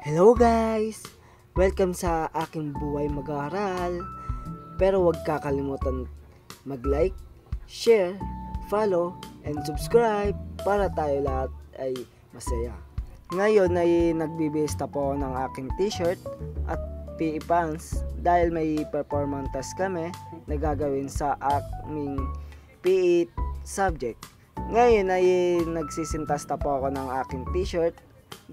Hello guys! Welcome sa aking buhay mag-aaral. Pero huwag kakalimutan mag-like, share, follow, and subscribe para tayo lahat ay masaya. Ngayon ay nagbibista po ako ng aking t-shirt at PE pants dahil may performance test kami na gagawin sa aming PE subject. Ngayon ay nagsisintas na po ako ng aking t-shirt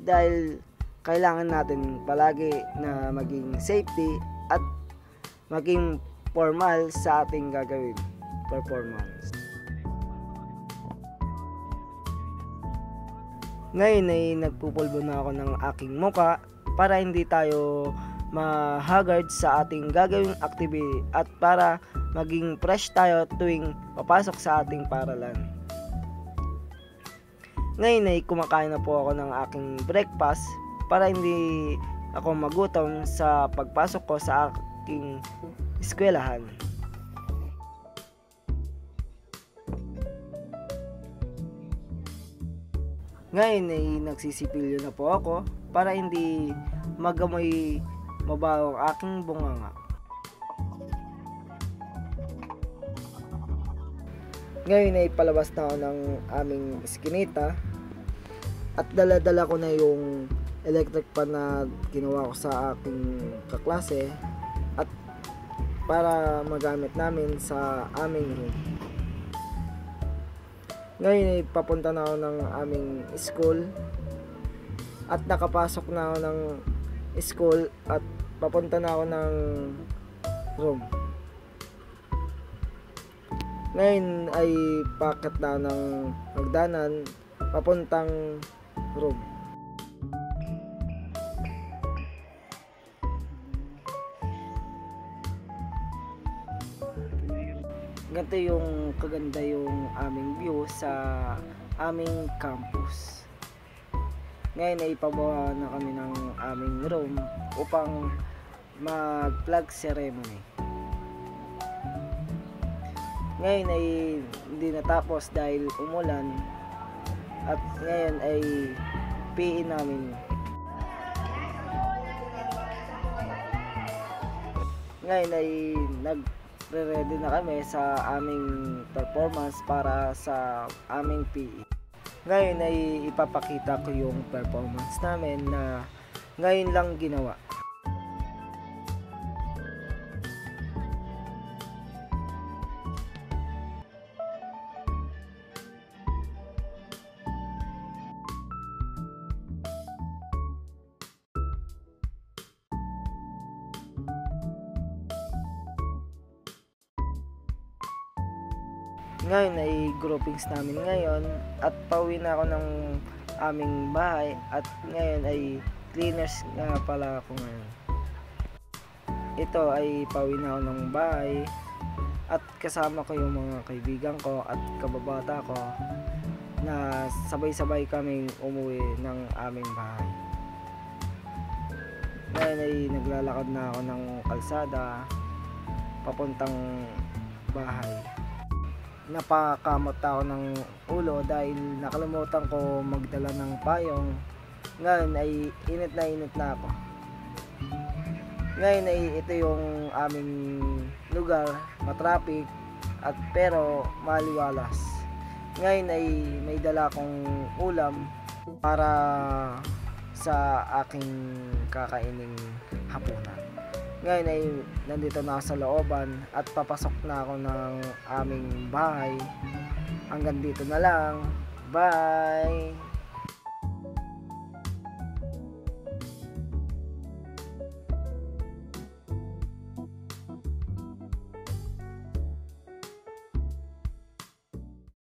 dahil kailangan natin palagi na maging safety at maging formal sa ating gagawin performance. Ngayon ay nagpupulbo na ako ng aking muka para hindi tayo mahagard sa ating gagawing activity at para maging fresh tayo tuwing papasok sa ating paaralan. Ngayon ay kumakain na po ako ng aking breakfast para hindi ako magutom sa pagpasok ko sa aking eskwelahan. Ngayon ay nagsisipilyo na po ako para hindi magamoy mabaho ang aking bunganga. Ngayon ay palabas na ako ng aming iskinita at dala-dala ko na yung electric pan na ginawa ko sa aking kaklase at para magamit namin sa aming room. Ngayon ay papunta na ako ng aming school at nakapasok na ako ng school at papunta na ako ng room. Ngayon ay packet na ng hagdanan papuntang room. Ganito yung kaganda yung aming view sa aming campus. Ngayon ay pababa na kami ng aming room upang mag-flag ceremony. Ngayon ay hindi natapos dahil umulan at ngayon ay PE namin. Ngayon ay nagre-ready na kami sa aming performance para sa aming PE. Ngayon ay ipapakita ko yung performance namin na ngayon lang ginawa. Ngayon ay groupings namin ngayon at pauwi na ako ng aming bahay at ngayon ay cleaners nga pala ako ngayon. Ito ay pauwi na ako ng bahay at kasama ko yung mga kaibigan ko at kababata ko na sabay-sabay kaming umuwi ng aming bahay. Ngayon ay naglalakad na ako ng kalsada papuntang bahay. Napakamot ako ng ulo dahil nakalimutan ko magdala ng payong. Ngayon ay init na ako. Ngayon ay ito yung aming lugar, matraffic at pero maliwalas. Ngayon ay may dala akong ulam para sa aking kakaining hapunan. Ngayon ay nandito na ako sa looban at papasok na ako ng aming bahay. Hanggang dito na lang. Bye!